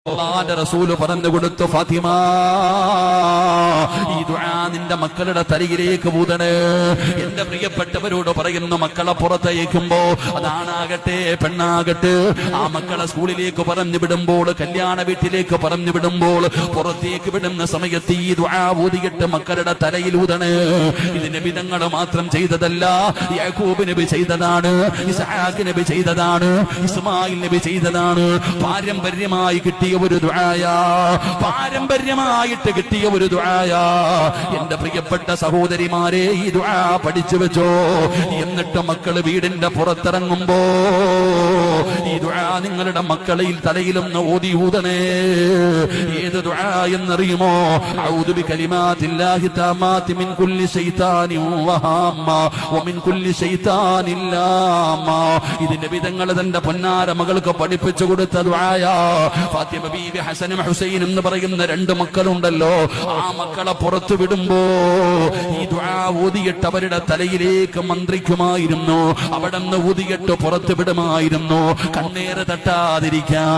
അല്ലാഹുവിന്റെ റസൂൽ പറഞ്ഞു കൊടുത്തു, ഫാത്തിമ ഈ ദുആ നിന്റെ മക്കളുടെ തലയിലേക്ക് ഊതണേ. എന്റെ പ്രിയപ്പെട്ടവരോട് പറയുന്നു, മക്കളെ പുറത്തയക്കുമ്പോ അതാണാകട്ടെ പെണ്ണാകട്ടെ, ആ മക്കളെ സ്കൂളിലേക്ക് പറഞ്ഞു വിടുമ്പോൾ, കല്യാണ വീട്ടിലേക്ക് പറഞ്ഞു വിടുമ്പോൾ, പുറത്തേക്ക് വിടുന്ന സമയത്ത് ഈ ദുആ ഊതിയിട്ട് മക്കളുടെ തലയിൽ ഊതണേ. ഇത് നബി തങ്ങൾ മാത്രം ചെയ്തതല്ല, യാക്കൂബ് നബി ചെയ്തതാണ്, ഇസ്ഹാഖ് നബി ചെയ്തതാണ്, ഇസ്മായിൽ നബി ചെയ്തതാണ്. പാരമ്പര്യമായി കിട്ടിയ ഒരു ദുആയാ, പാരമ്പര്യമായിട്ട് കിട്ടിയ ഒരു ദുആയാ. എന്റെ പ്രിയപ്പെട്ട സഹോദരിമാരെ, ഈ ദുആ പഠിച്ചു വെച്ചോ. എന്നിട്ട് മക്കള് വീടിന്റെ പുറത്തിറങ്ങുമ്പോ ഈ ദുആ നിങ്ങളുടെ മക്കളിൽ തലയിലൊന്ന് ഓതി ഊതണേ. ഏത് ദുആ എന്നറിയുമോ? അഊദു ബികലിമാതില്ലാഹി തആമാതി മിൻ കുല്ലി ശൈത്താനിൻ വഹാമ്മ വമിൻ കുല്ലി ശൈത്താനിൻ ലാമ്മ. ഇത് നബി തങ്ങൾ തന്റെ പൊന്നാര മകൾക്ക് പഠിപ്പിച്ചു കൊടുത്ത ദുആയാ. ഫാത്തിമ ബീവി ഹസനും ഹുസൈനും എന്ന് പറയുന്ന രണ്ട് മക്കളുണ്ടല്ലോ, ആ മക്കളെ പുറത്തു വിടുമ്പോ ഈ ദുആ ഊതിയിട്ട് അവരുടെ തലയിലേക്ക് മന്ത്രിക്കുമായിരുന്നു. അവിടെ നിന്ന് ഊതിയിട്ട് പുറത്തു വിടുമായിരുന്നു, കണ്ണേറ് തട്ടാതിരിക്കാൻ.